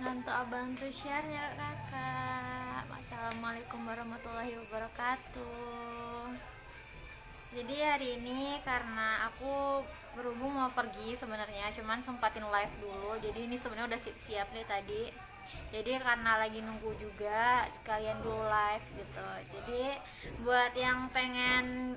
Bantu share ya kakak. Assalamualaikum warahmatullahi wabarakatuh. Jadi hari ini karena aku berhubung mau pergi sebenarnya, cuman sempatin live dulu. Jadi ini sebenarnya udah siap-siap nih tadi. Jadi karena lagi nunggu juga sekalian dulu live gitu. Jadi buat yang pengen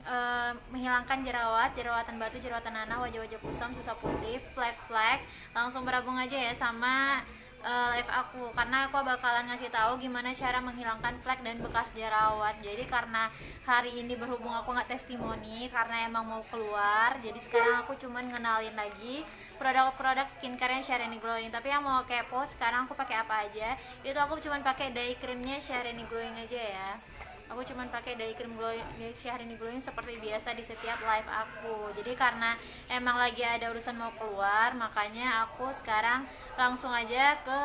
menghilangkan jerawatan batu, jerawatan nanah, wajah-wajah kusam, susah putih, flek-flek, langsung berabung aja ya sama live aku, karena aku bakalan ngasih tahu gimana cara menghilangkan flek dan bekas jerawat. Jadi karena hari ini berhubung aku nggak testimoni karena emang mau keluar, jadi sekarang aku cuman ngenalin lagi produk-produk skincare yang Shiny Glowing. Tapi yang mau kepo sekarang aku pakai apa aja, itu aku cuman pakai day creamnya Shiny Glowing aja ya. Aku cuman pakai day cream Shiny Glowing seperti biasa di setiap live aku. Jadi karena emang lagi ada urusan mau keluar, makanya aku sekarang langsung aja ke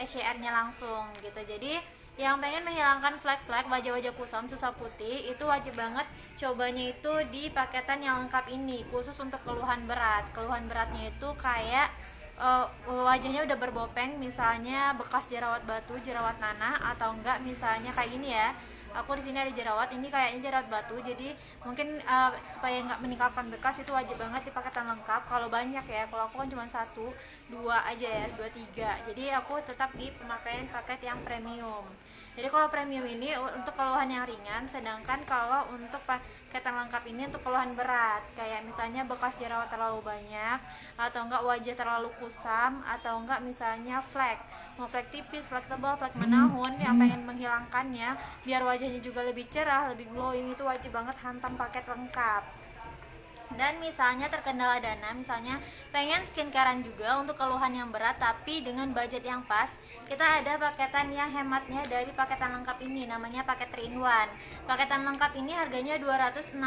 SCR-nya langsung gitu. Jadi yang pengen menghilangkan flek-flek, wajah-wajah kusam, susah putih, itu wajib banget cobanya itu di paketan yang lengkap ini, khusus untuk keluhan berat. Keluhan beratnya itu kayak wajahnya udah berbopeng, misalnya bekas jerawat batu, jerawat nanah, atau enggak misalnya kayak gini ya. Aku di sini ada jerawat, ini kayaknya jerawat batu, jadi mungkin supaya nggak meninggalkan bekas itu wajib banget di paketan lengkap. Kalau banyak ya, kalau aku kan cuma satu, dua aja ya, dua tiga. Jadi aku tetap di pemakaian paket yang premium. Jadi kalau premium ini untuk keluhan yang ringan, sedangkan kalau untuk paketan lengkap ini untuk keluhan berat, kayak misalnya bekas jerawat terlalu banyak, atau enggak wajah terlalu kusam, atau enggak misalnya flek, mau flek tipis, flek tebal, flek menahun, yang pengen menghilangkannya biar wajahnya juga lebih cerah, lebih glowing, itu wajib banget hantam paket lengkap. Dan misalnya terkendala dana, misalnya pengen skincarean juga untuk keluhan yang berat tapi dengan budget yang pas, kita ada paketan yang hematnya dari paketan lengkap ini, namanya paket 3-in-1. Paketan lengkap ini harganya 260.000,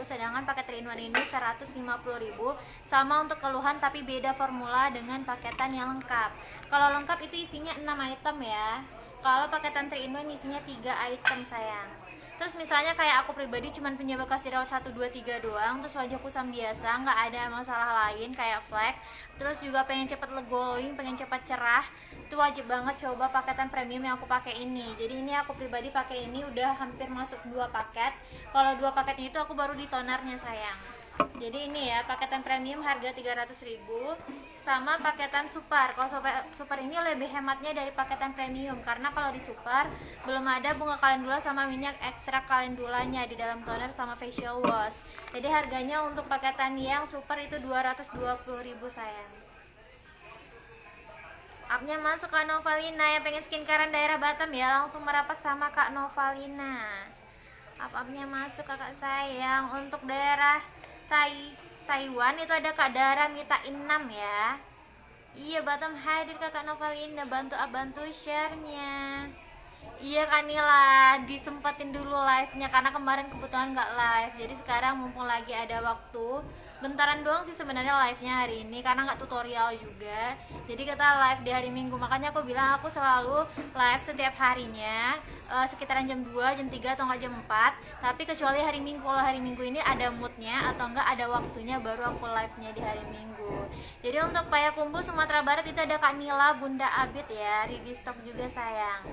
sedangkan paket 3-in-1 ini 150.000, sama untuk keluhan tapi beda formula dengan paketan yang lengkap. Kalau lengkap itu isinya 6 item ya, kalau paketan 3-in-1 isinya 3 item sayang. Terus misalnya kayak aku pribadi cuman punya bekas jerawat 1, 2, 3 doang, terus wajah kusam biasa, nggak ada masalah lain kayak flek, terus juga pengen cepet glowing, pengen cepet cerah, itu wajib banget coba paketan premium yang aku pakai ini. Jadi ini aku pribadi pakai ini udah hampir masuk 2 paket. Kalau 2 paketnya itu aku baru di tonernya sayang. Jadi ini ya, paketan premium harga 300.000 sama paketan super. Kalau super ini lebih hematnya dari paketan premium, karena kalau di super belum ada bunga kalendula sama minyak ekstrak kalendulanya di dalam toner sama facial wash. Jadi harganya untuk paketan yang super itu 220.000 sayang. Upnya masuk Kak Novalina, yang pengen skincarean daerah Batam ya langsung merapat sama Kak Novalina. Up-upnya masuk kakak sayang. Untuk daerah Taiwan itu ada Kak Dara Mita Inam ya. Iya, Batam hadir kakak Novalina, bantu share-nya. Iya Kanila, disempatin dulu live-nya karena kemarin kebetulan nggak live. Jadi sekarang mumpung lagi ada waktu, bentaran doang sih sebenarnya live-nya hari ini karena nggak tutorial juga. Jadi kita live di hari Minggu, makanya aku bilang aku selalu live setiap harinya sekitaran jam 2, jam 3 atau nggak jam 4. Tapi kecuali hari Minggu, kalau hari Minggu ini ada moodnya atau nggak ada waktunya baru aku live-nya di hari Minggu. Jadi untuk Payakumbuh Sumatera Barat itu ada Kak Nila, Bunda Abid ya, di stok juga sayang.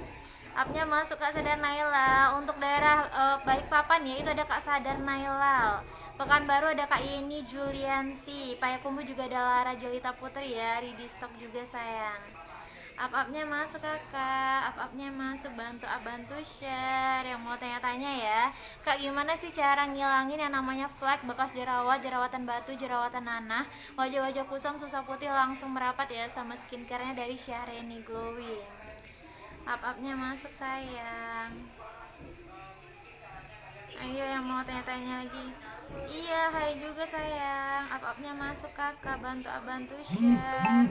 Upnya masuk Kak Sadar Naila. Untuk daerah Balikpapan ya itu ada Kak Sadar Naila. Pekanbaru ada Kak Yeni Julianti. Payakumbuh juga ada Lara Jelita Putri ya, di stok juga sayang. Up-upnya masuk kakak, up-upnya masuk, bantu share. Yang mau tanya-tanya ya, kak gimana sih cara ngilangin yang namanya flek, bekas jerawat, jerawatan batu, jerawatan nanah, wajah-wajah kusam, susah putih langsung merapat ya sama skincarenya dari Shiny Glowing. Up-upnya masuk sayang. Ayo yang mau tanya-tanya lagi. Iya, hai juga sayang. Up-upnya masuk kakak, bantu share.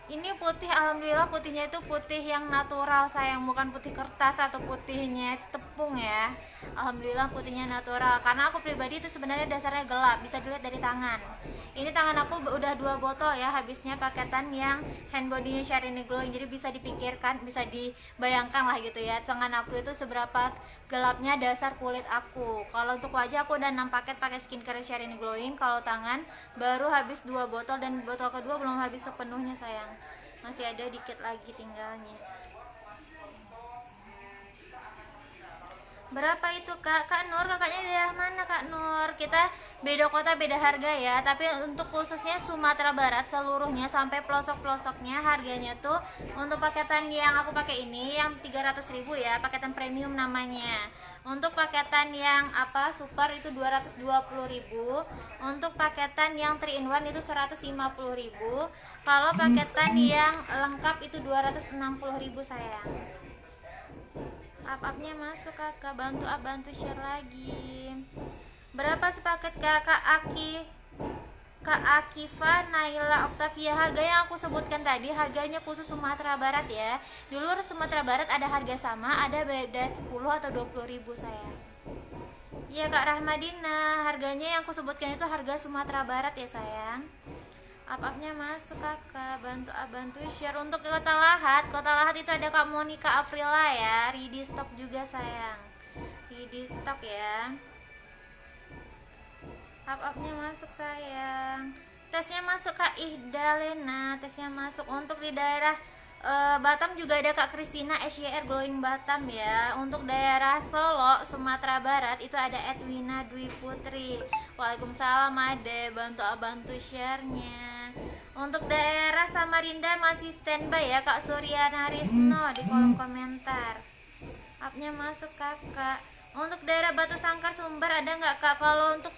Ini putih, alhamdulillah putihnya itu putih yang natural sayang, bukan putih kertas atau putihnya tepung ya. Alhamdulillah putihnya natural, karena aku pribadi itu sebenarnya dasarnya gelap, bisa dilihat dari tangan. Ini tangan aku udah 2 botol ya habisnya paketan yang hand bodynya Shiny Glowing. Jadi bisa dipikirkan, bisa dibayangkan lah gitu ya, tangan aku itu seberapa gelapnya dasar kulit aku. Kalau untuk wajah aku udah 6 paket pakai skincare Shiny Glowing. Kalau tangan baru habis 2 botol, dan botol kedua belum habis sepenuhnya sayang. masih ada dikit lagi tinggalnya. Berapa itu kak? Kak Nur, kakaknya daerah mana kak Nur? Kita beda kota beda harga ya, tapi untuk khususnya Sumatera Barat seluruhnya sampai pelosok-pelosoknya harganya tuh untuk paketan yang aku pakai ini yang 300.000 ya, paketan premium namanya. Untuk paketan yang apa super itu 220.000. Untuk paketan yang 3 in 1 itu 150.000. Kalau paketan yang lengkap itu 260.000 sayang. Up-upnya masuk kakak, bantu share lagi. Berapa sepaket kakak Aki, Kak Akifa, Naila, Octavia? Harga yang aku sebutkan tadi harganya khusus Sumatera Barat ya. Di luar Sumatera Barat ada harga sama, ada beda 10 atau 20.000 sayang. Iya Kak Rahmadina, harganya yang aku sebutkan itu harga Sumatera Barat ya sayang. Up-upnya masuk kakak, bantu share. Untuk Kota Lahat itu ada Kak Monica Afrila ya, ready stock juga sayang, ready stock ya. Up-upnya masuk sayang, tesnya masuk Kak Ihda Lena, tesnya masuk. Untuk di daerah Batam juga ada Kak Kristina SYR Glowing Batam ya. Untuk daerah Solo Sumatera Barat itu ada Edwina Dwi Putri. Waalaikumsalam Ade, bantu sharenya. Untuk daerah Samarinda masih standby ya Kak Suryana Risno di kolom komentar. Upnya masuk kakak. Untuk daerah Batu Sangkar Sumber ada nggak kak? Kalau untuk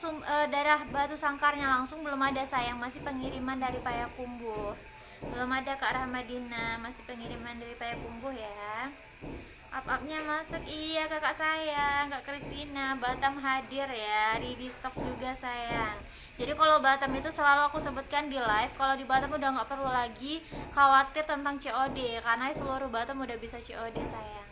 daerah Batu Sangkarnya langsung belum ada sayang, masih pengiriman dari Payakumbuh. Belum ada Kak Rahmadina, masih pengiriman dari Payakumbuh ya. Up-upnya masuk, iya kakak sayang, Kak Kristina. Batam hadir ya, ready stock juga sayang. Jadi kalau Batam itu selalu aku sebutkan di live, kalau di Batam udah nggak perlu lagi khawatir tentang COD, karena seluruh Batam udah bisa COD sayang.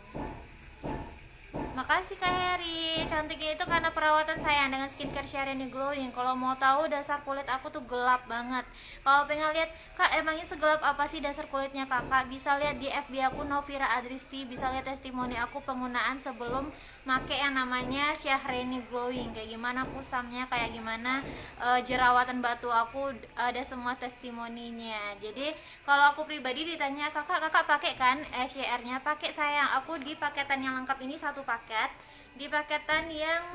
Makasih Kak Heri, cantiknya itu karena perawatan sayang dengan skincare Shireen Glowing. Kalau mau tahu dasar kulit aku tuh gelap banget. Kalau pengen lihat kak emangnya segelap apa sih dasar kulitnya kakak, bisa lihat di FB aku Novira Adristi, bisa lihat testimoni aku penggunaan sebelum make yang namanya Shireen Glowing. Kayak gimana kusamnya, kayak gimana jerawatan batu aku, ada semua testimoninya. Jadi kalau aku pribadi ditanya kakak pakai kan SYR-nya, pakai sayang. Aku di paketan yang lengkap ini satu paket. Di paketan yang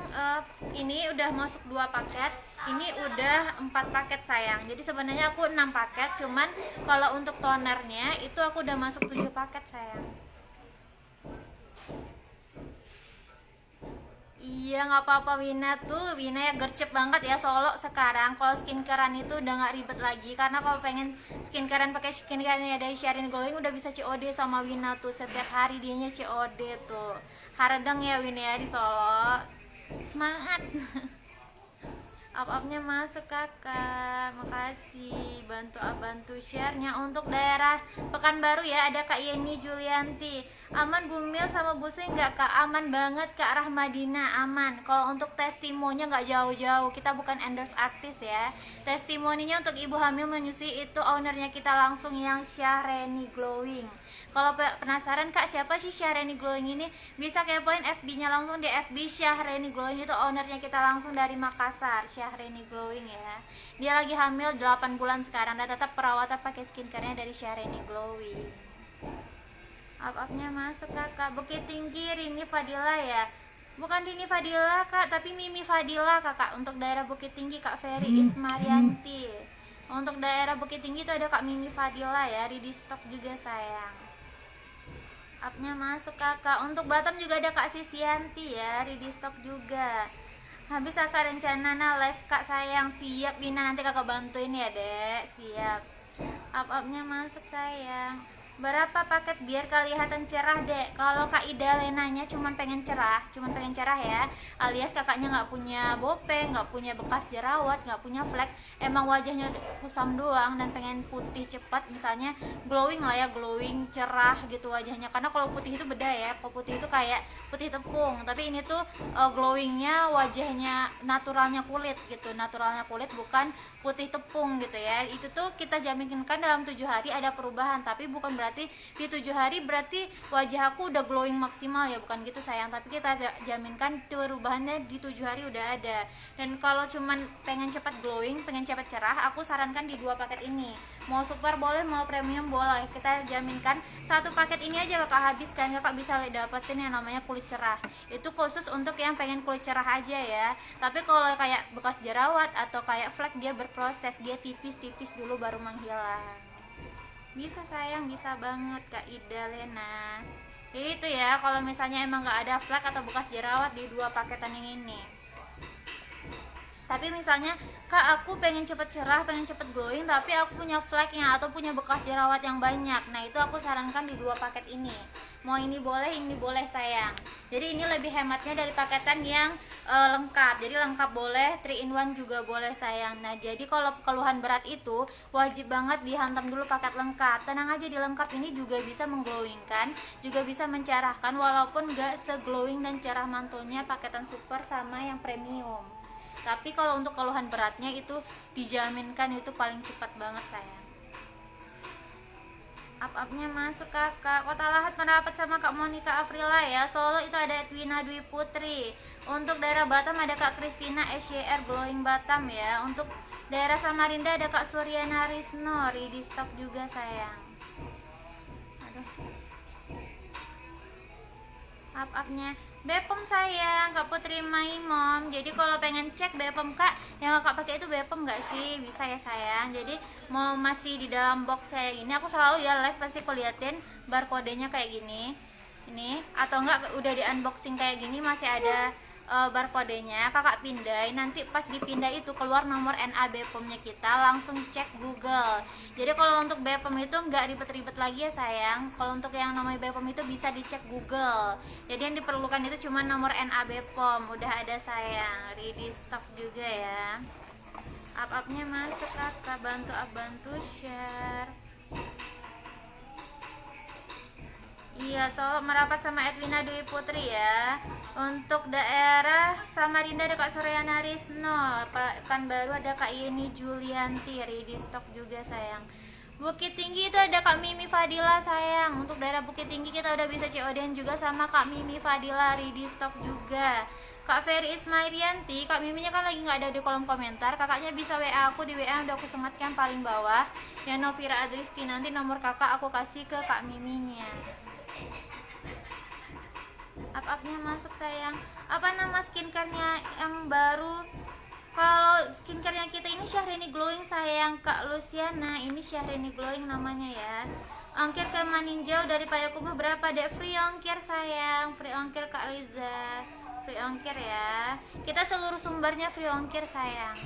ini udah masuk 2 paket, ini udah 4 paket sayang. Jadi sebenarnya aku 6 paket, cuman kalau untuk tonernya itu aku udah masuk 7 paket sayang. Iya nggak apa-apa Wina ya gercep banget ya Solo sekarang. Kalau skincarean itu udah nggak ribet lagi, karena kalau pengen skincarean pakai skincare-nya dari Shireen Glowing udah bisa COD sama Wina tuh, setiap hari dianya COD tuh. Haredeng ya Wina ya di Solo, semangat. Up-upnya masuk kakak, makasih bantu sharenya. Untuk daerah Pekanbaru ya ada Kak Yeni Julianti. Aman Bumil sama Busui nggak kak? Aman banget Kak Rahmadina, aman. Kalau untuk testimoninya nggak jauh-jauh, kita bukan endorse artis ya. Testimoninya untuk ibu hamil menyusui itu ownernya kita langsung yang Shireen Glowing. Kalau penasaran kak siapa sih Shireen Glowing ini, bisa kepoin FB-nya langsung di FB Shireen Glowing, itu ownernya kita langsung dari Makassar, Shireen Glowing ya. Dia lagi hamil 8 bulan sekarang dan tetap perawatan pakai skincare-nya dari Shireen Glowing. Up-upnya masuk kakak. Bukit Tinggi Rini Fadila ya. Bukan Rini Fadila kak, tapi Mimi Fadila kakak. Untuk daerah Bukit Tinggi Kak Ferry Ismarianti. Untuk daerah Bukit Tinggi itu ada Kak Mimi Fadila ya, ready stock juga sayang. Upnya masuk kakak. Untuk Batam juga ada Kak Sisianti ya, ready stock juga. Habis kakak rencana live kak sayang. Siap Bina, nanti kakak bantuin ya dek. Siap. Up-upnya masuk sayang. Berapa paket biar kelihatan cerah dek? Kalau Kak Ida Lenanya cuman pengen cerah ya, alias kakaknya nggak punya bopeng, nggak punya bekas jerawat, nggak punya flek, emang wajahnya kusam doang dan pengen putih cepat, misalnya glowing lah ya, glowing cerah gitu wajahnya. Karena kalau putih itu beda ya, kalau putih itu kayak putih tepung, tapi ini tuh glowingnya wajahnya naturalnya kulit gitu, naturalnya kulit bukan putih tepung gitu ya. Itu tuh kita jaminkan dalam 7 hari ada perubahan, tapi bukan berarti di 7 hari berarti wajah aku udah glowing maksimal ya, bukan gitu sayang. Tapi kita jaminkan perubahannya di 7 hari udah ada. Dan kalau cuman pengen cepat glowing, pengen cepat cerah, aku sarankan di 2 paket ini. mau super boleh, mau premium boleh. Kita jaminkan satu paket ini aja kakak habiskan, kakak bisa dapetin yang namanya kulit cerah. Itu khusus untuk yang pengen kulit cerah aja ya. Tapi kalau kayak bekas jerawat atau kayak flek, dia berproses, dia tipis-tipis dulu baru menghilang. Bisa sayang, bisa banget Kak Ida Lena. Jadi itu ya, kalau misalnya emang nggak ada flek atau bekas jerawat di dua paketan yang ini. Tapi misalnya kak, aku pengen cepet cerah, pengen cepet glowing, tapi aku punya fleknya atau punya bekas jerawat yang banyak, nah itu aku sarankan di dua paket ini. Mau ini boleh sayang. Jadi ini lebih hematnya dari paketan yang lengkap. Jadi lengkap boleh, 3 in 1 juga boleh sayang. Nah jadi kalau keluhan berat itu wajib banget dihantam dulu paket lengkap. Tenang aja, di lengkap ini juga bisa mengglowingkan, juga bisa mencerahkan, walaupun gak seglowing dan cerah mantulnya paketan super sama yang premium. Tapi kalau untuk keluhan beratnya itu dijaminkan itu paling cepat banget sayang. Up-upnya masuk kakak. Kota Lahat merapat sama Kak Monica Afrila ya. Solo itu ada Edwina Dwi Putri. Untuk daerah Batam ada Kak Christina SJR Glowing Batam ya. Untuk daerah Samarinda ada Kak Suryana Risno, ready stock juga sayang. Up-upnya Bepom sayang, Kak Putri Maimom. Jadi kalau pengen cek Bepom kak, yang kakak pakai itu Bepom nggak sih? Bisa ya sayang. Jadi mau masih di dalam box saya gini, aku selalu ya live pasti aku liatin barcode-nya kayak gini. Ini atau enggak udah di unboxing kayak gini masih ada barcode-nya, kakak pindahin, nanti pas dipindah itu keluar nomor NA Bepom-nya, kita langsung cek Google. Jadi kalau untuk Bepom itu nggak ribet-ribet lagi ya sayang. Kalau untuk yang namanya Bepom itu bisa dicek Google. Jadi yang diperlukan itu cuma nomor NA Bepom, udah ada sayang, ready stock juga ya. Up-upnya masuk kakak, bantu share. Iya, so merapat sama Edwina Dwi Putri ya. Untuk daerah Samarinda ada Kak Suryana Risno, Pekanbaru ada Kak Yeni Julianti, ready stock juga sayang. Bukit Tinggi itu ada Kak Mimi Fadila sayang. Untuk daerah Bukit Tinggi kita udah bisa COD juga sama Kak Mimi Fadila, ready stock juga. Kak Ferry Ismairianti, Kak Miminya kan lagi nggak ada di kolom komentar. Kakaknya bisa WA aku, di WA udah aku sematkan paling bawah. Ya Novira Adristi, nanti nomor kakak aku kasih ke Kak Miminya. Up-upnya masuk sayang. Apa nama skincarenya yang baru? Kalau skincarenya kita ini Syahrini Glowing sayang Kak Luciana. Ini Syahrini Glowing namanya ya. Ongkir ke Maninjau dari Payakumbuh berapa dek? Free ongkir sayang. Free ongkir Kak Liza. Free ongkir ya. Kita seluruh sumbernya free ongkir sayang.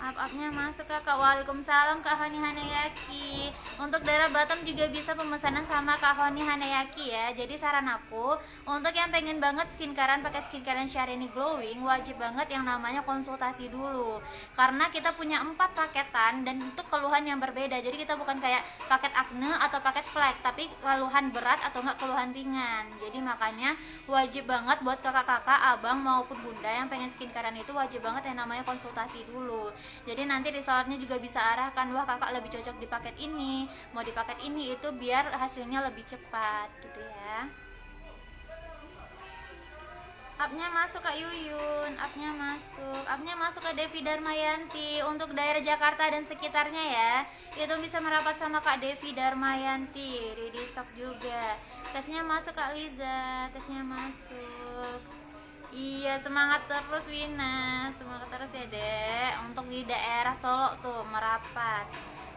Up-upnya masuk kakak. Waalaikumsalam Kak Honi Hanayaki. Untuk daerah Batam juga bisa pemesanan sama Kak Honi Hanayaki ya. Jadi saran aku, untuk yang pengen banget skincarean pakai skincarean Syahrini Glowing, wajib banget yang namanya konsultasi dulu. Karena kita punya 4 paketan dan untuk keluhan yang berbeda. Jadi kita bukan kayak paket akne atau paket flek, tapi keluhan berat atau enggak keluhan ringan. Jadi makanya wajib banget buat kakak-kakak, abang maupun bunda yang pengen skincarean itu wajib banget yang namanya konsultasi dulu. Jadi nanti resellernya juga bisa arahkan, wah kakak lebih cocok di paket ini, mau di paket ini, itu biar hasilnya lebih cepat gitu ya. Upnya masuk Kak Yuyun, upnya masuk ke Devi Darmayanti. Untuk daerah Jakarta dan sekitarnya ya, itu bisa merapat sama Kak Devi Darmayanti, ready stock juga. Tesnya masuk Kak Liza, tesnya masuk. Iya, semangat terus Wina, semangat terus ya dek. Untuk di daerah Solo tuh merapat.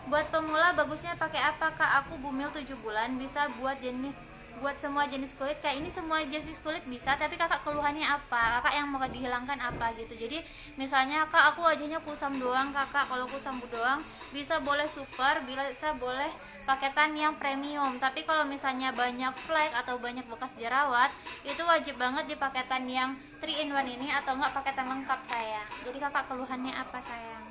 Buat pemula bagusnya pakai apa kak? Aku bumil 7 bulan, bisa buat semua jenis kulit. Kayak ini semua jenis kulit bisa, tapi kakak keluhannya apa? Kakak yang mau dihilangkan apa gitu. Jadi misalnya kak aku wajahnya kusam doang kakak, kalau kusam doang bisa boleh super, bisa boleh paketan yang premium. Tapi kalau misalnya banyak flek atau banyak bekas jerawat, itu wajib banget di paketan yang 3 in 1 ini atau enggak paketan lengkap sayang. Jadi kakak keluhannya apa sayang?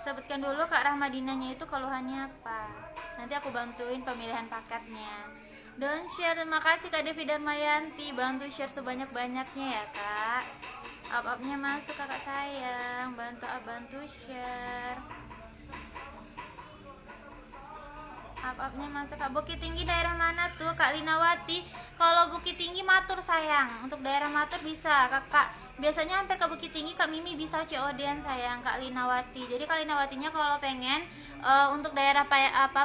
Sebutkan dulu Kak Rahmadinanya itu keluhannya apa, nanti aku bantuin pemilihan paketnya. Don't share, terima kasih Kak Devi Darmayanti, bantu share sebanyak-banyaknya ya kak. Up-upnya masuk kakak sayang, bantu share. Up-upnya masuk Kak. Bukit Tinggi daerah mana tuh Kak Linawati? Kalau Bukit Tinggi matur sayang, untuk daerah matur bisa kakak, biasanya hampir ke Bukit Tinggi Kak Mimi bisa COD-an sayang, Kak Linawati. Jadi Kak Linawatinya kalau pengen untuk daerah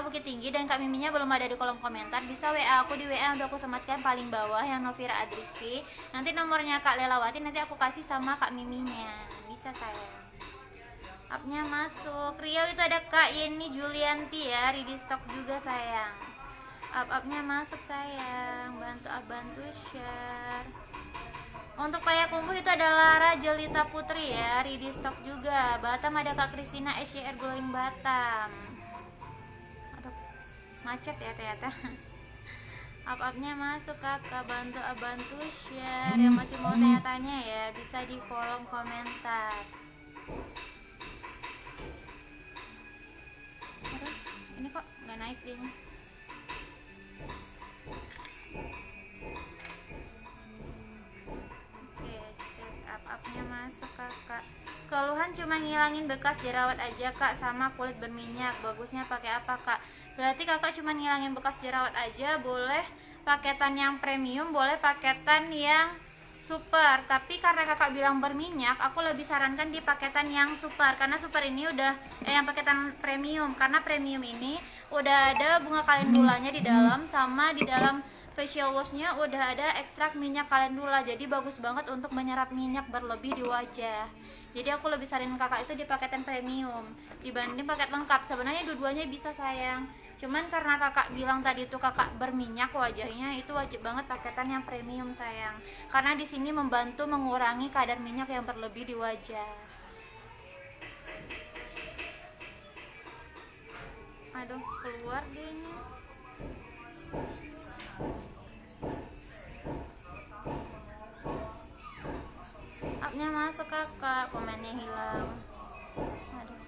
Bukit Tinggi dan Kak Miminya belum ada di kolom komentar, bisa WA aku di WA udah aku sematkan paling bawah yang Novira Adristi. Nanti nomornya Kak Lelawati nanti aku kasih sama Kak Miminya. Bisa sayang. Upnya masuk. Riau itu ada Kak Yeni Julianti ya, ready stock juga sayang. Up-upnya masuk sayang, bantu share. Untuk Payakumbuh itu ada Lara Jelita Putri ya, ready stock juga. Batam ada Kak Kristina SYR Glowing Batam. Aduh, macet ya ternyata. Up-upnya masuk kakak, bantu share. Yang masih mau tanya-tanya ya bisa di kolom komentar. Aduh, ini kok nggak naik dia. Up-upnya masuk kakak. Keluhan cuma ngilangin bekas jerawat aja kak, sama kulit berminyak. Bagusnya pakai apa kak? Berarti kakak cuma ngilangin bekas jerawat aja. Boleh paketan yang premium, boleh paketan yang super. Tapi karena kakak bilang berminyak, aku lebih sarankan di paketan yang super. Karena super ini udah yang paketan premium. Karena premium ini udah ada bunga kalendulanya di dalam, sama di dalam facial washnya udah ada ekstrak minyak kalendula, jadi bagus banget untuk menyerap minyak berlebih di wajah. Jadi aku lebih saranin kakak itu di paketan premium dibanding paket lengkap. Sebenarnya dua-duanya bisa sayang, cuman karena kakak bilang tadi itu kakak berminyak wajahnya, itu wajib banget paketan yang premium sayang, karena di sini membantu mengurangi kadar minyak yang berlebih di wajah. Aduh, keluar dianya. Upnya masuk kakak, komennya hilang. Aduh.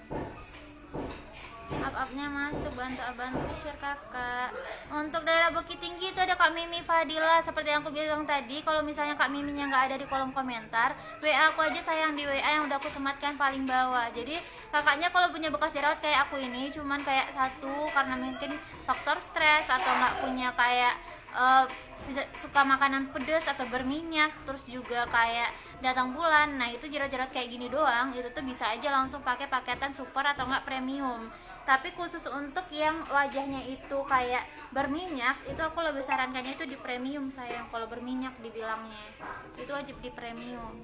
Up-upnya masuk, bantu share kakak. Untuk daerah Bukit Tinggi itu ada Kak Mimi Fadila. Seperti yang aku bilang tadi, kalau misalnya Kak Miminya nggak ada di kolom komentar, WA aku aja sayang di WA yang udah aku sematkan paling bawah. Jadi kakaknya kalau punya bekas jerawat kayak aku ini, cuman kayak satu karena mungkin faktor stres atau nggak punya kayak suka makanan pedas atau berminyak, terus juga kayak datang bulan, nah itu jerawat-jerawat kayak gini doang, itu tuh bisa aja langsung pakai paketan super atau enggak premium. Tapi khusus untuk yang wajahnya itu kayak berminyak, itu aku lebih sarankannya itu di premium sayang. Kalau berminyak dibilangnya itu wajib di premium.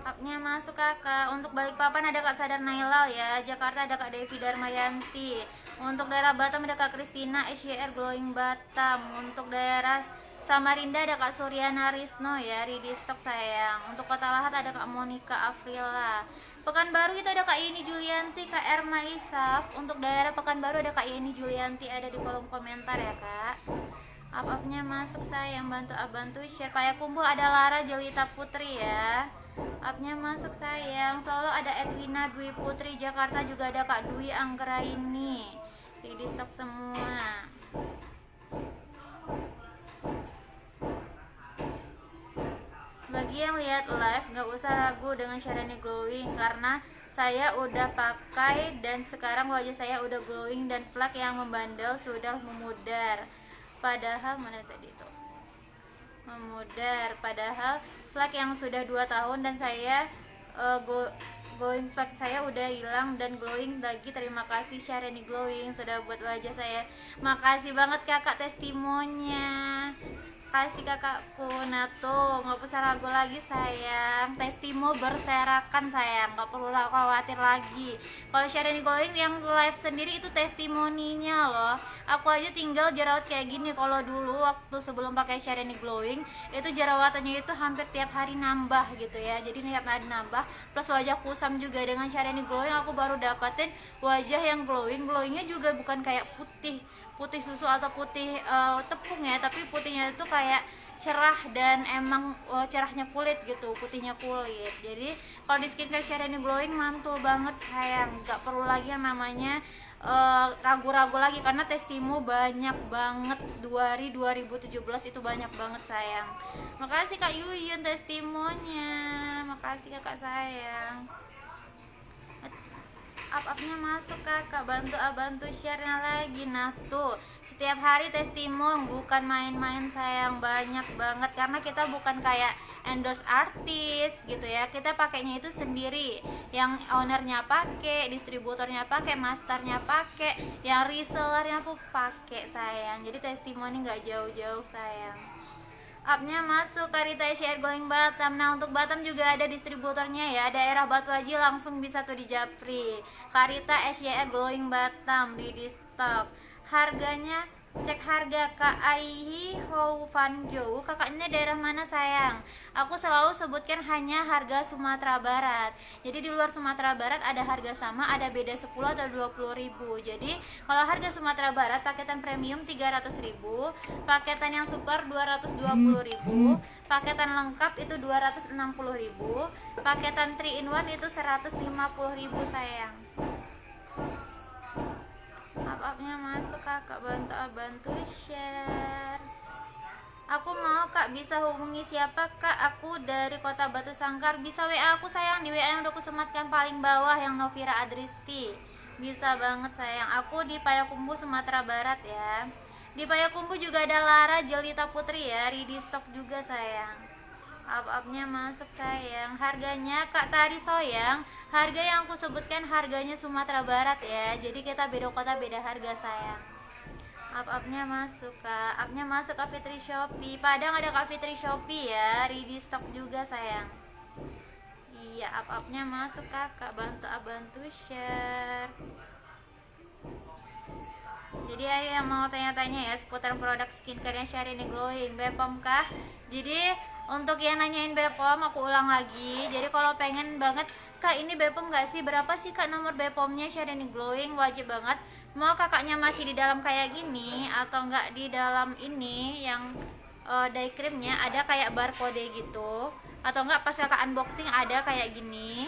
Upnya masuk kakak. Untuk Balikpapan ada Kak Sadar Nailal ya. Jakarta ada Kak Devi Darmayanti. Untuk daerah Batam ada Kak Kristina SYR Glowing Batam. Untuk daerah Samarinda ada Kak Suryana Risno ya, ready stock sayang. Untuk Kota Lahat ada Kak Monica Afrila. Pekanbaru itu ada Kak Yeni Julianti, Kak Erma Isaf. Untuk daerah Pekanbaru ada Kak Yeni Julianti, ada di kolom komentar ya kak. Up-upnya masuk sayang, bantu share. Payakumbuh ada Lara Jelita Putri ya. Upnya masuk sayang. Solo ada Edwina Dwi Putri. Jakarta juga ada Kak Dwi Anggra ini. Di stok semua. Bagi yang lihat live, gak usah ragu dengan Syarani Glowing, karena saya udah pakai dan sekarang wajah saya udah glowing dan flek yang membandel sudah memudar. Padahal mana tadi itu? Memudar. Padahal flek yang sudah 2 tahun dan saya glowing flek saya udah hilang dan glowing lagi. Terima kasih Syarani Glowing sudah buat wajah saya. Makasih banget kakak testimonya. Kasih kakakku. Nah tuh nggak usah ragu lagi sayang, testimo berserakan sayang, nggak perlu khawatir lagi. Kalau Syarani Glowing yang live sendiri itu testimoninya loh. Aku aja tinggal jerawat kayak gini. Kalau dulu waktu sebelum pakai Syarani Glowing itu jerawatannya itu hampir tiap hari nambah gitu ya, jadi tiap hari nambah, plus wajah kusam juga. Dengan Syarani Glowing aku baru dapetin wajah yang glowingnya juga bukan kayak putih susu atau putih tepung ya, tapi putihnya itu kayak cerah dan emang cerahnya kulit gitu, putihnya kulit. Jadi kalau di skincare Syarani Glowing mantul banget sayang, nggak perlu lagi yang namanya ragu-ragu lagi, karena testimu banyak banget. 2017 itu banyak banget sayang. Makasih Kak Yuyun testimonya, makasih kakak sayang. up-upnya masuk kakak, bantu share-nya lagi. Nah tuh, setiap hari testimoni, bukan main-main sayang, banyak banget. Karena kita bukan kayak endorse artis gitu ya, kita pakainya itu sendiri, yang ownernya pakai, distributornya pakai, masternya pakai, yang resellernya pun pakai sayang. Jadi testimoni nggak jauh-jauh sayang. Upnya masuk Karita SYR Going Batam. Nah untuk Batam juga ada distributornya ya, daerah Batu Haji langsung bisa tuh di Japri. Karita SYR Going Batam di stok. Harganya cek harga Kak Aihi Hou Van Jou. Kakak ini daerah mana sayang? Aku selalu sebutkan hanya harga Sumatera Barat. Jadi di luar Sumatera Barat ada harga sama, ada beda 10 atau 20 ribu. Jadi kalau harga Sumatera Barat paketan premium 300 ribu, paketan yang super 220 ribu, paketan lengkap itu 260 ribu, paketan 3 in 1 itu 150 ribu sayang. Up-upnya masuk kakak, bantu share. Aku mau kak, bisa hubungi siapa kak? Aku dari kota Batu Sangkar. Bisa WA aku sayang, di WA yang udah aku sematkan paling bawah yang Novira Adristi. Bisa banget sayang. Aku di Payakumbuh Sumatera Barat ya. Di Payakumbuh juga ada Lara Jelita Putri ya, ready stock juga sayang. Up-upnya masuk sayang. Harganya Kak Tari Soyang, harga yang aku sebutkan harganya Sumatera Barat ya. Jadi kita beda kota beda harga sayang. Up-upnya masuk Kak. Upnya masuk Kak Fitri Shopee. Padang ada Kak Fitri Shopee ya, ready stock juga sayang. Iya, up-upnya masuk kakak, bantu share. Jadi ayo yang mau tanya-tanya ya seputar produk skincare yang Syahrini Glowing, Bepom kah? Jadi untuk yang nanyain Bepom, aku ulang lagi. Jadi kalau pengen banget, kak ini Bepom gak sih? Berapa sih kak nomor Bepomnya Syahrini Glowing? Wajib banget. Mau kakaknya masih di dalam kayak gini atau enggak di dalam ini yang day creamnya ada kayak barcode gitu, atau enggak pas kakak unboxing ada kayak gini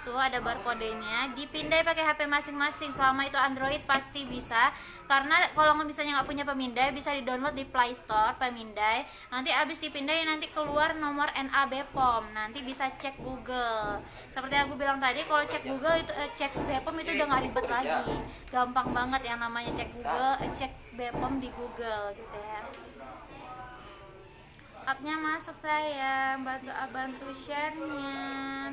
tuh, ada barcode-nya, dipindai pakai HP masing-masing. Selama itu Android pasti bisa, karena kalau misalnya nggak punya pemindai bisa di-download di Play Store pemindai. Nanti abis dipindai nanti keluar nomor NA Bepom, nanti bisa cek Google. Seperti yang aku bilang tadi, kalau cek Google itu cek Bepom itu udah nggak ribet lagi, gampang banget yang namanya cek Google, cek Bepom di Google gitu ya. Upnya masuk sayang, bantu share-nya.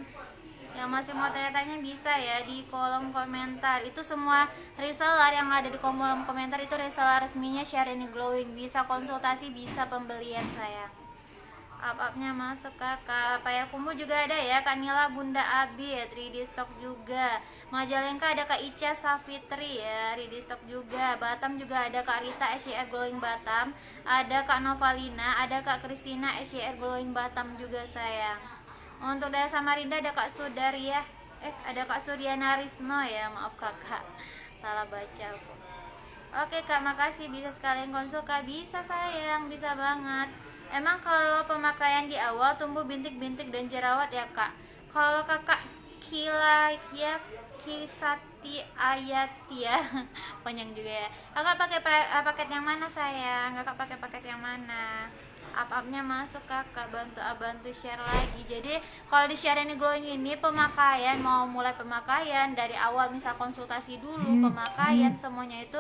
Yang masih mau tanya-tanya bisa ya di kolom komentar. Itu semua reseller yang ada di kolom komentar itu reseller resminya Syahrini Glowing. Bisa konsultasi, bisa pembelian sayang. Up-upnya masuk kakak. Payakumbuh juga ada ya, Kak Nila Bunda Abi ya, 3D stock juga. Majalengka ada Kak Ica Safitri ya, 3D stock juga. Batam juga ada Kak Rita SYR Glowing Batam, ada Kak Novalina, ada Kak Kristina SYR Glowing Batam juga sayang. Untuk daerah Samarinda ada Kak Sudaria, ada Kak Suryana Risno ya, maaf kakak, salah baca aku. Oke kak, makasih, bisa sekalian konsul kak, bisa sayang, bisa banget. Emang kalau pemakaian di awal tumbuh bintik-bintik dan jerawat ya kak? Kalau kakak Kilaya Kisati Ayatia panjang juga ya. Kakak pakai paket yang mana sayang? Kakak pakai paket yang mana? Up-upnya masuk kakak, bantu share lagi. Jadi kalau di Syahrini Glowing ini pemakaian, mau mulai pemakaian dari awal, misal konsultasi dulu, pemakaian semuanya itu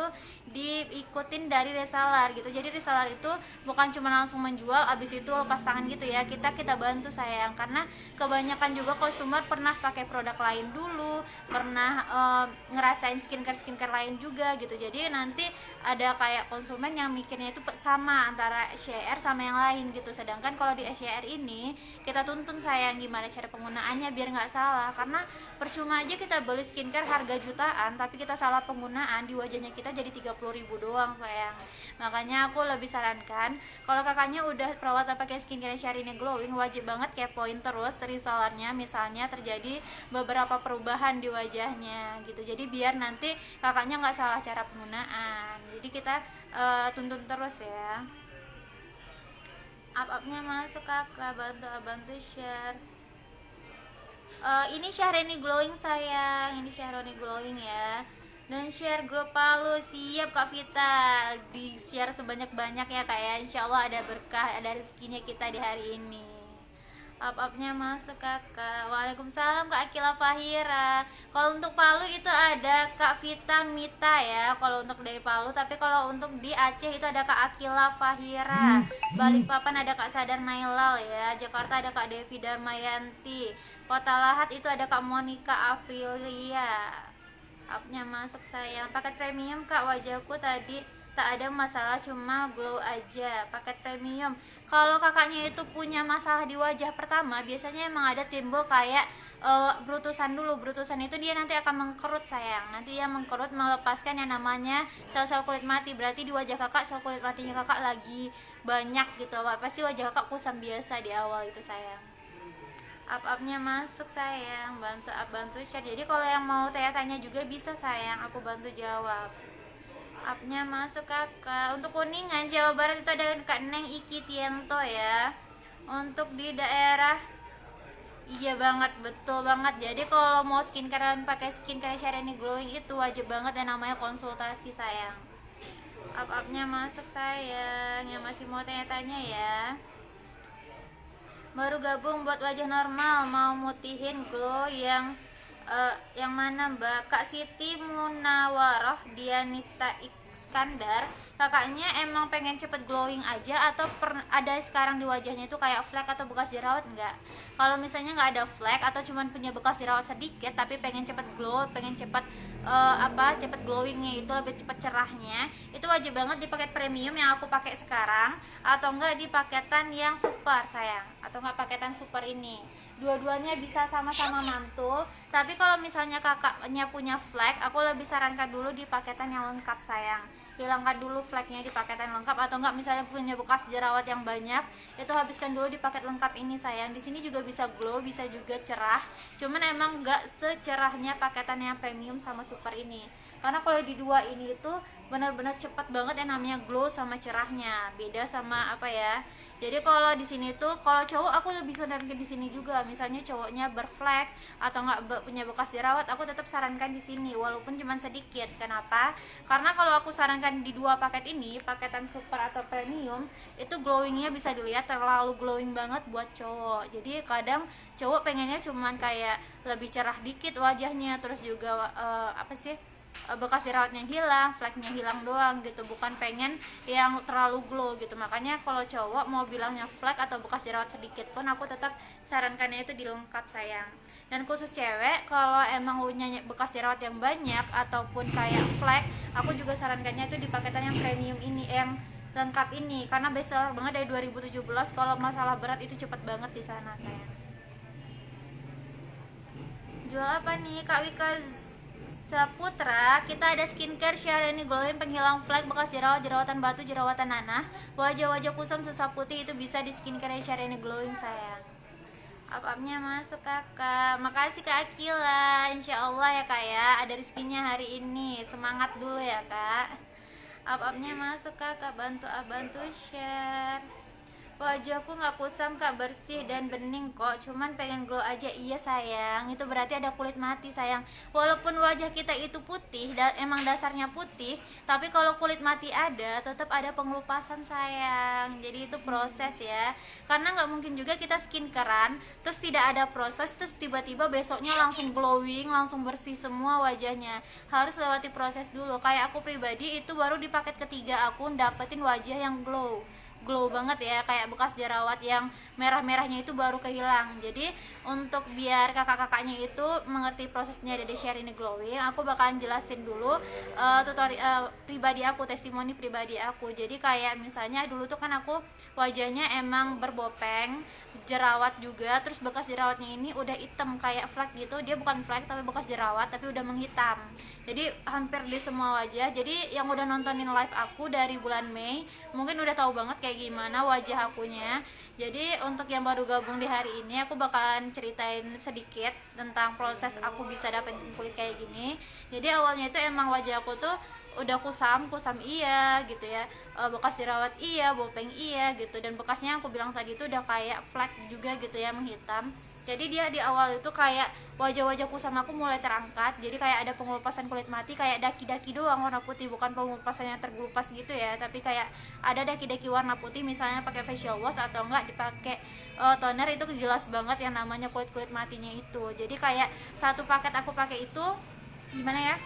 diikutin dari reseller gitu. Jadi reseller itu bukan cuma langsung menjual abis itu lepas tangan gitu ya, kita bantu sayang, karena kebanyakan juga customer pernah pakai produk lain dulu, pernah ngerasain skincare lain juga gitu. Jadi nanti ada kayak konsumen yang mikirnya itu sama antara SYR sama yang lain gitu. Sedangkan kalau di SYR ini kita tuntun sayang gimana cara penggunaannya biar nggak salah, karena percuma aja kita beli skincare harga jutaan tapi kita salah penggunaan, di wajahnya kita jadi 30.000 doang sayang. Makanya aku lebih sarankan kalau kakaknya udah perawatan pakai skincare Syahrini Glowing, wajib banget kepoin terus resellernya, misalnya terjadi beberapa perubahan di wajahnya gitu. Jadi biar nanti kakaknya nggak salah cara penggunaan. Jadi kita tuntun terus ya. Up-upnya masuk kakak, bantu share. Ini Syahrini Glowing sayang, ini Syahrini Glowing ya. Dan share grup Palu, siap Kak Vita, di share sebanyak-banyak ya kak ya. Insya Allah ada berkah, ada rezekinya kita di hari ini. Up-upnya masuk kakak. Waalaikumsalam Kak Akila Fahira. Kalau untuk Palu itu ada Kak Vita Mita ya, kalau untuk dari Palu. Tapi kalau untuk di Aceh itu ada Kak Akila Fahira. Balikpapan ada Kak Sadar Nailal ya. Jakarta ada Kak Devi Darmayanti. Kota Lahat itu ada Kak Monica Aprilia. Upnya masuk sayang. Paket premium Kak, wajahku tadi tak ada masalah, cuma glow aja. Paket premium. Kalau kakaknya itu punya masalah di wajah pertama, biasanya emang ada timbul kayak brutusan dulu. Brutusan itu dia nanti akan mengkerut sayang. Nanti dia mengkerut, melepaskan yang namanya sel-sel kulit mati. Berarti di wajah kakak sel kulit matinya kakak lagi banyak gitu. Pasti wajah kakak kusam biasa di awal itu sayang. Up-upnya masuk sayang, bantu share. Jadi kalau yang mau tanya-tanya juga bisa sayang, aku bantu jawab. Upnya masuk kakak. Untuk Kuningan Jawa Barat itu ada Kak Neng Iki Tiento ya. Untuk di daerah, iya banget, betul banget. Jadi kalau mau skincare pakai skincare Syareni Glowing itu wajib banget yang namanya konsultasi sayang. Up-upnya masuk sayang, yang masih mau tanya-tanya ya. Baru gabung buat wajah normal, mau mutihin glow yang mana Mbak? Kak Siti Munawaroh Dianista Iskandar, kakaknya emang pengen cepet glowing aja atau ada sekarang di wajahnya itu kayak flek atau bekas jerawat enggak? Kalau misalnya nggak ada flek atau cuman punya bekas jerawat sedikit tapi pengen cepet glow, pengen cepet cepet glowingnya itu lebih cepet cerahnya, itu wajib banget di paket premium yang aku pakai sekarang, atau enggak di paketan yang super sayang, atau enggak paketan super ini. Dua-duanya bisa sama-sama mantul, tapi kalau misalnya kakaknya punya flek, aku lebih sarankan dulu di paketan yang lengkap sayang. Hilangkan dulu fleknya di paketan lengkap, atau enggak misalnya punya bekas jerawat yang banyak, itu habiskan dulu di paket lengkap ini sayang. Di sini juga bisa glow, bisa juga cerah, cuman emang enggak secerahnya paketan yang premium sama super ini. Karena kalau di dua ini itu benar-benar cepat banget yang namanya glow sama cerahnya, beda sama apa ya. Jadi kalau di sini tuh, kalau cowok aku lebih sarankan di sini juga. Misalnya cowoknya berflek atau nggak punya bekas jerawat, aku tetap sarankan di sini walaupun cuma sedikit. Kenapa? Karena kalau aku sarankan di dua paket ini, paketan super atau premium, itu glowingnya bisa dilihat terlalu glowing banget buat cowok. Jadi kadang cowok pengennya cuman kayak lebih cerah dikit wajahnya, terus juga bekas jerawatnya hilang, fleknya hilang doang gitu, bukan pengen yang terlalu glow gitu. Makanya kalau cowok mau bilangnya flek atau bekas jerawat sedikit pun, aku tetap sarankannya itu dilengkap sayang. Dan khusus cewek, kalau emang punya bekas jerawat yang banyak ataupun kayak flek, aku juga sarankannya itu di paketan yang premium ini, yang lengkap ini, karena bestseller banget dari 2017. Kalau masalah berat itu cepet banget di sana sayang. Jual apa nih Kak Wika Saputra? Kita ada skincare Syareni Glowing penghilang flek, bekas jerawat, jerawatan batu, jerawatan nanah, wajah-wajah kusam, susah putih, itu bisa di skincare Syareni Glowing sayang. Up-upnya masuk kakak. Makasih Kak Akila. Insya Allah ya kak ya, ada rezekinya hari ini. Semangat dulu ya kak. Up-upnya masuk kakak. Bantu share. Wajahku nggak kusam kak, bersih dan bening kok, cuman pengen glow aja. Iya sayang, itu berarti ada kulit mati sayang. Walaupun wajah kita itu putih, emang dasarnya putih, tapi kalau kulit mati ada, tetap ada pengelupasan sayang. Jadi itu proses ya, karena nggak mungkin juga kita skincarean terus tidak ada proses, terus tiba-tiba besoknya langsung glowing, langsung bersih semua wajahnya. Harus lewati proses dulu. Kayak aku pribadi itu baru di paket ketiga aku dapetin wajah yang glow banget ya, kayak bekas jerawat yang merah-merahnya itu baru kehilang. Jadi untuk biar kakak-kakaknya itu mengerti prosesnya dari Syareni Glowing, aku bakalan jelasin dulu tutorial pribadi aku, testimoni pribadi aku. Jadi kayak misalnya dulu tuh kan aku wajahnya emang berbopeng, jerawat juga, terus bekas jerawatnya ini udah hitam kayak flek gitu. Dia bukan flek tapi bekas jerawat, tapi udah menghitam. Jadi hampir di semua wajah. Jadi yang udah nontonin live aku dari bulan Mei mungkin udah tahu banget kayak gimana wajah akunya. Jadi untuk yang baru gabung di hari ini, aku bakalan ceritain sedikit tentang proses aku bisa dapetin kulit kayak gini. Jadi awalnya itu emang wajah aku tuh udah kusam iya gitu ya, bekas jerawat iya, bopeng iya gitu, dan bekasnya aku bilang tadi itu udah kayak flek juga gitu ya, menghitam. Jadi dia di awal itu kayak wajah-wajah kusam aku mulai terangkat, jadi kayak ada pengelupasan kulit mati, kayak daki-daki doang warna putih, bukan pengelupasan yang tergelupas gitu ya, tapi kayak ada daki-daki warna putih, misalnya pakai facial wash atau enggak dipakai toner, itu jelas banget yang namanya kulit-kulit matinya itu. Jadi kayak satu paket aku pakai itu gimana ya,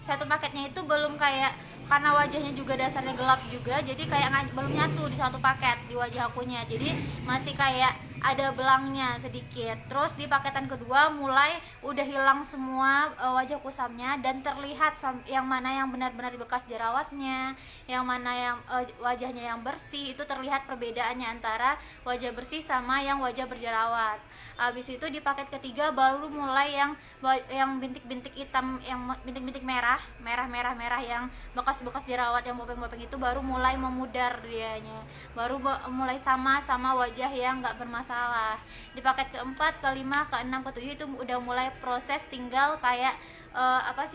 satu paketnya itu belum kayak, karena wajahnya juga dasarnya gelap juga, jadi kayak belum nyatu di satu paket di wajah akunya, jadi masih kayak ada belangnya sedikit. Terus di paketan kedua mulai udah hilang semua wajah kusamnya, dan terlihat yang mana yang benar-benar bekas jerawatnya, yang mana yang wajahnya yang bersih, itu terlihat perbedaannya antara wajah bersih sama yang wajah berjerawat. Habis itu di paket ketiga baru mulai yang bintik-bintik hitam, yang bintik-bintik merah yang bekas-bekas jerawat, yang bopeng-bopeng itu baru mulai memudar dianya, baru mulai sama wajah yang nggak bermasalah. Di paket keempat, kelima, keenam, ketujuh itu udah mulai proses, tinggal kayak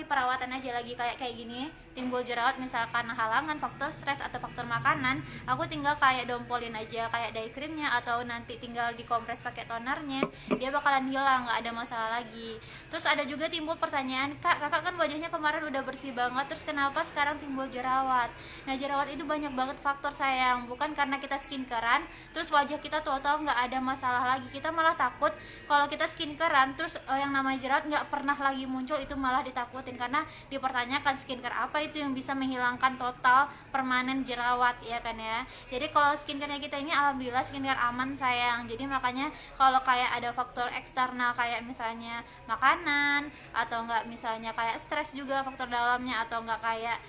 perawatan aja lagi, kayak gini timbul jerawat misalkan halangan faktor stres atau faktor makanan, aku tinggal kayak dompolin aja kayak day creamnya, atau nanti tinggal dikompres pakai tonernya, dia bakalan hilang, nggak ada masalah lagi. Terus ada juga timbul pertanyaan, kakak kan wajahnya kemarin udah bersih banget, terus kenapa sekarang timbul jerawat? Nah, jerawat itu banyak banget faktor sayang, bukan karena kita skincarean terus wajah kita total nggak ada masalah lagi. Kita malah takut kalau kita skincarean terus yang namanya jerawat nggak pernah lagi muncul, itu malah ditakutin karena dipertanyakan skincare apa itu yang bisa menghilangkan total permanen jerawat, ya kan ya. Jadi kalau skincare-nya kita ini alhamdulillah skincare aman sayang. Jadi makanya kalau kayak ada faktor eksternal kayak misalnya makanan, atau enggak misalnya kayak stres juga faktor dalamnya, atau enggak kayak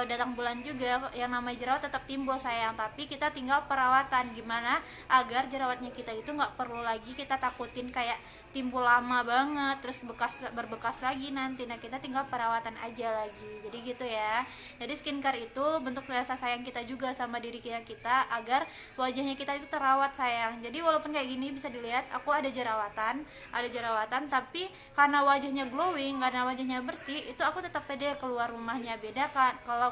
datang bulan juga, yang namanya jerawat tetap timbul sayang. Tapi kita tinggal perawatan gimana agar jerawatnya kita itu nggak perlu lagi kita takutin kayak timbul lama banget terus berbekas lagi nanti. Nah, kita tinggal perawatan aja lagi. Jadi gitu ya. Jadi skincare itu bentuk rasa sayang kita juga sama diri kita agar wajahnya kita itu terawat sayang. Jadi walaupun kayak gini bisa dilihat aku ada jerawatan tapi karena wajahnya glowing, karena wajahnya bersih, itu aku tetap pede keluar rumahnya. Beda kan kalau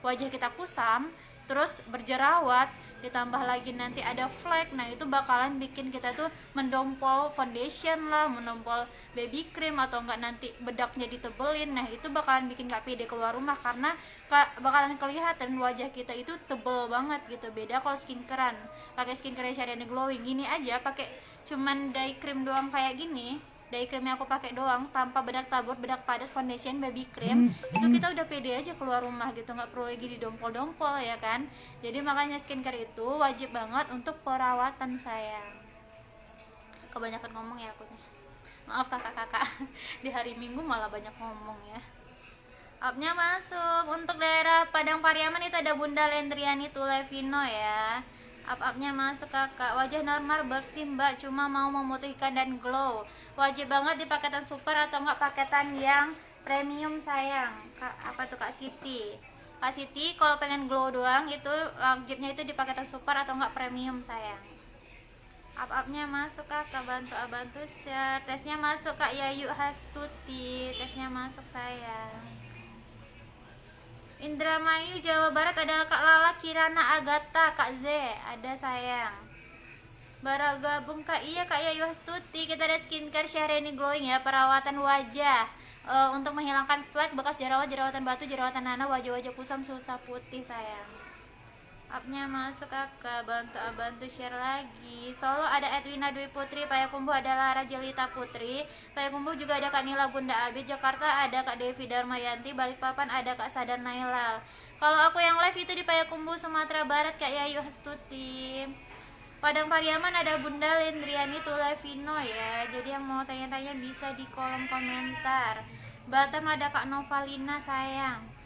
wajah kita kusam terus berjerawat ditambah lagi nanti ada flek, nah itu bakalan bikin kita tuh mendompol foundation lah, mendompol baby cream, atau enggak nanti bedaknya ditebelin. Nah itu bakalan bikin gak pede keluar rumah karena bakalan kelihatan wajah kita itu tebel banget gitu. Beda kalau skincarean, pakai skincare Syariani Glowing gini aja, pakai cuman day cream doang kayak gini, day cream yang aku pakai doang tanpa bedak tabur, bedak padat, foundation, baby cream, itu kita udah pede aja keluar rumah gitu, nggak perlu lagi didompol-dompol ya kan. Jadi makanya skincare itu wajib banget untuk perawatan sayang. Kebanyakan ngomong ya aku nih, maaf kakak-kakak di hari Minggu malah banyak ngomong ya. Upnya masuk untuk daerah Padang Pariaman itu ada Bunda Lendriani Tulevino ya. Up-upnya masuk kakak. Wajah normal bersih mbak, cuma mau memutihkan dan glow. Wajib banget di paketan super atau enggak paketan yang premium sayang. Apa tuh Kak Siti? Kak Siti kalau pengen glow doang itu wajibnya itu di paketan super atau enggak premium sayang. Up-upnya masuk kakak, bantu share. Tesnya masuk Kak Yayu Hastuti. Tesnya masuk sayang. Indramayu Jawa Barat adalah Kak Lala Kirana Agatha, Kak Z ada sayang. Bara gabung Kak Kak Yayu Hastuti. Kita ada skincare Syahrini Glowing ya, perawatan wajah untuk menghilangkan flek, bekas jerawat, jerawatan batu, jerawatan nanah, wajah-wajah kusam, susah putih sayang. Upnya masuk kakak, bantu share lagi. Solo ada Edwina Dwi Putri, Payakumbuh ada Lara Jelita Putri, Payakumbuh juga ada Kak Nila Bunda Abid, Jakarta ada Kak Devi Darmayanti, Balikpapan ada Kak Sadar Nailal. Kalau aku yang live itu di Payakumbuh Sumatera Barat Kak Yayu Hastuti. Padang Pariaman ada Bunda Lendriani Tulevino ya. Jadi yang mau tanya-tanya bisa di kolom komentar. Batam ada Kak Novalina sayang.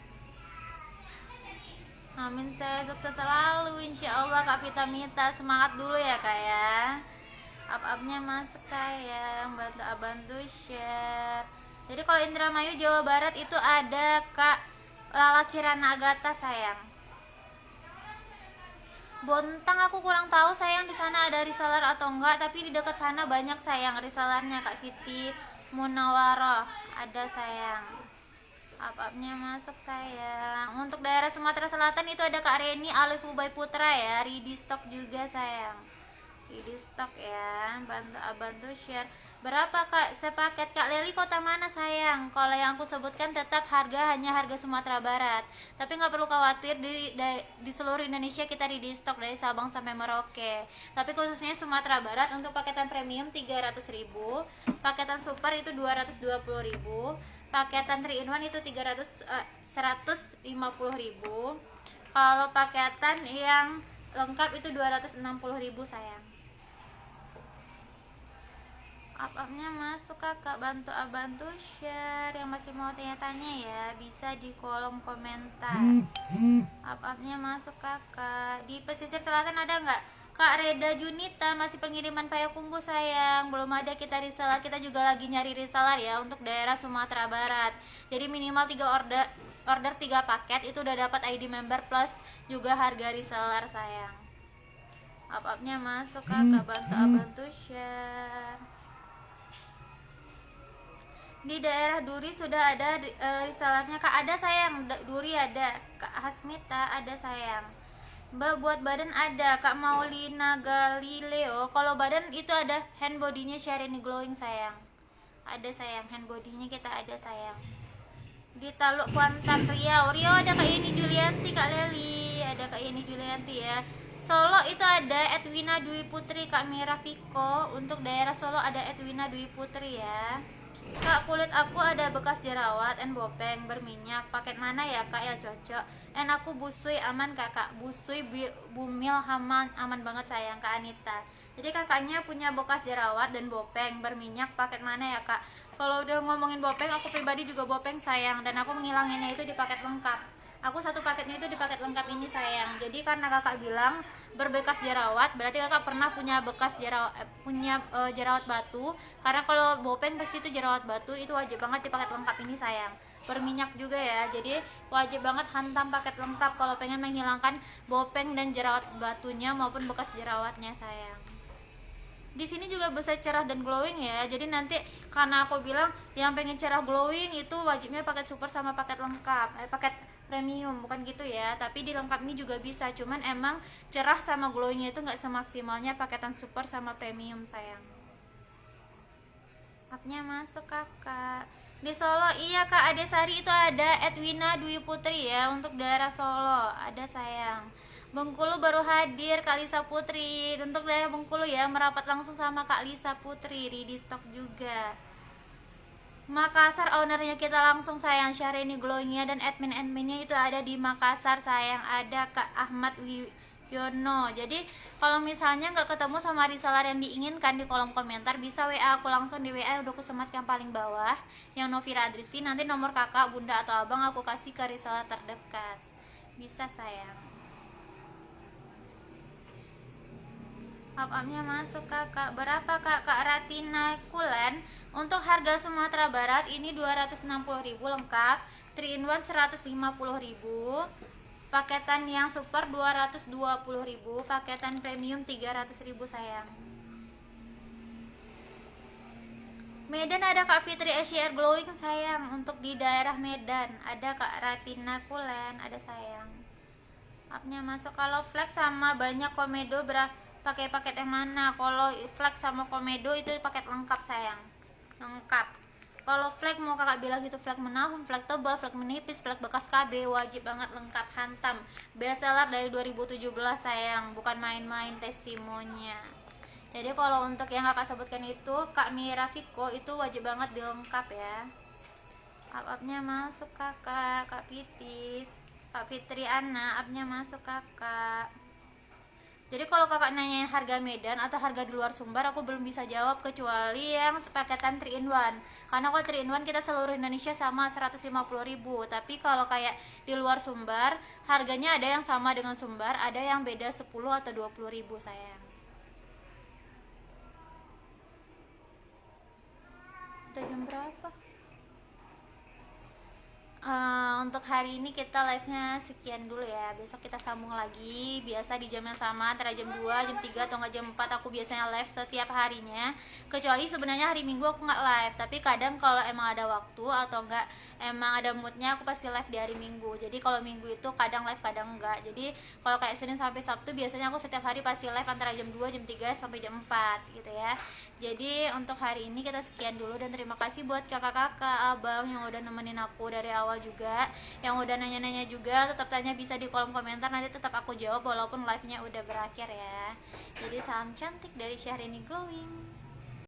Amin, saya sukses selalu insya Allah Kak Vitamita. Semangat dulu ya Kak ya. Up-upnya masuk sayang, bantu share. Jadi kalau Indramayu Jawa Barat itu ada Kak Lala Kirana Agatha sayang. Bontang aku kurang tahu sayang di sana ada reseller atau enggak, tapi di dekat sana banyak sayang resellernya. Kak Siti Munawaroh ada sayang. Up-upnya masuk sayang. Untuk daerah Sumatera Selatan itu ada Kak Reni Alif Ubay Putra ya, ready stock juga sayang. di stok ya. Bantu share. Berapa kak sepaket? Kak Leli kota mana sayang? Kalau yang aku sebutkan tetap hanya harga Sumatera Barat. Tapi nggak perlu khawatir, di seluruh Indonesia kita di stok dari Sabang sampai Merauke. Tapi khususnya Sumatera Barat untuk paketan premium 300.000, paketan super itu 220.000, paketan 3 in 1 itu 150.000. Kalau paketan yang lengkap itu 260.000 sayang. Up-upnya masuk kakak, bantu share. Yang masih mau tanya-tanya ya bisa di kolom komentar. Up-upnya masuk kakak. Di pesisir selatan ada nggak? Kak Reda Junita masih pengiriman Payakumbuh sayang. Belum ada kita reseller, kita juga lagi nyari reseller ya untuk daerah Sumatera Barat. Jadi minimal 3 order 3 paket itu udah dapat ID member plus juga harga reseller sayang. Up-upnya masuk kakak, bantu share. Di daerah Duri sudah ada resellernya kak. Ada sayang, Duri ada. Kak Hasmita ada sayang. Mbak buat badan ada. Kak Maulina Galileo, kalau badan itu ada hand bodinya Shiny Glowing sayang. Ada sayang, hand bodinya kita ada sayang. Di Taluk Kuantan Riau ada Kak Yeni Julianti, Kak Leli. Ada Kak Yeni Julianti ya. Solo itu ada Edwina Dwi Putri, Kak Mira Piko. Untuk daerah Solo ada Edwina Dwi Putri ya. Kak, kulit aku ada bekas jerawat and bopeng berminyak. Paket mana ya kak yang cocok? Aku busui aman kakak. Busui bumil aman banget sayang, Kak Anita. Jadi kakaknya punya bekas jerawat dan bopeng berminyak. Paket mana ya kak? Kalau udah ngomongin bopeng, aku pribadi juga bopeng sayang. Dan aku menghilanginnya itu di paket lengkap. Aku satu paketnya itu di paket lengkap ini sayang. Jadi karena kakak bilang berbekas jerawat, berarti kakak pernah punya bekas jerawat batu. Karena kalau bopeng pasti itu jerawat batu, itu wajib banget di paket lengkap ini sayang. Berminyak juga ya, jadi wajib banget hantam paket lengkap kalau pengen menghilangkan bopeng dan jerawat batunya maupun bekas jerawatnya sayang. Di sini juga bisa cerah dan glowing ya. Jadi nanti karena aku bilang yang pengen cerah glowing itu wajibnya paket super sama paket lengkap, paket premium, bukan gitu ya. Tapi di lengkap ini juga bisa, cuman emang cerah sama glowingnya itu nggak semaksimalnya paketan super sama premium sayang. Upnya masuk kakak. Di Solo iya kak Adesari itu ada Edwina Dwi Putri ya. Untuk daerah Solo ada sayang. Bengkulu baru hadir Kak Lisa Putri. Untuk daerah Bengkulu ya merapat langsung sama Kak Lisa Putri di stok juga. Makassar ownernya kita langsung sayang, Syahrini Glowingnya dan adminnya itu ada di Makassar sayang. Ada Kak Ahmad Wiono. Jadi kalau misalnya nggak ketemu sama reseller yang diinginkan di kolom komentar, bisa WA aku langsung. Di WA udah aku sematkan paling bawah yang Novira Adristi. Nanti nomor kakak, bunda atau abang aku kasih ke reseller terdekat. Bisa sayang. Up-upnya masuk kakak. Berapa kak? Kak Ratina Kulen. Untuk harga Sumatera Barat ini 260.000 lengkap. 3 in 1 150.000. Paketan yang super 220.000. Paketan premium 300.000 sayang. Medan ada Kak Fitri SCR Glowing sayang. Untuk di daerah Medan ada Kak Ratina Kulen, ada sayang. Upnya masuk. Kalau flex sama banyak komedo pakai paket yang mana? Kalau flex sama komedo itu paket lengkap sayang, lengkap. Kalau flag mau kakak bilang gitu, flag menahun, flag tebal, flag menipis, flag bekas KB, wajib banget lengkap hantam. Bestseller dari 2017 sayang, bukan main-main testimoninya. Jadi kalau untuk yang kakak sebutkan itu Kak Mira Viko itu wajib banget dilengkap ya. Up-upnya masuk kakak. Kak Fitri Ana, upnya masuk kakak. Jadi kalau kakak nanyain harga Medan atau harga di luar Sumbar, aku belum bisa jawab kecuali yang paketan 3 in 1. Karena kalau 3 in 1 kita seluruh Indonesia sama 150.000. Tapi kalau kayak di luar Sumbar, harganya ada yang sama dengan Sumbar, ada yang beda 10 atau 20.000 sayang. Udah jam berapa? Untuk hari ini kita live-nya sekian dulu ya. Besok kita sambung lagi. Biasa di jam yang sama antara jam 2, jam 3 atau nggak jam 4 aku biasanya live setiap harinya. Kecuali sebenarnya hari Minggu aku nggak live, tapi kadang kalau emang ada waktu atau enggak emang ada moodnya aku pasti live di hari Minggu. Jadi kalau Minggu itu kadang live kadang enggak. Jadi kalau kayak Senin sampai Sabtu biasanya aku setiap hari pasti live antara jam 2, jam 3 sampai jam 4 gitu ya. Jadi untuk hari ini kita sekian dulu dan terima kasih buat kakak-kakak, abang yang udah nemenin aku dari awal juga, yang udah nanya-nanya juga. Tetap tanya bisa di kolom komentar, nanti tetap aku jawab walaupun live-nya udah berakhir ya. Jadi salam cantik dari Syahrini Glowing.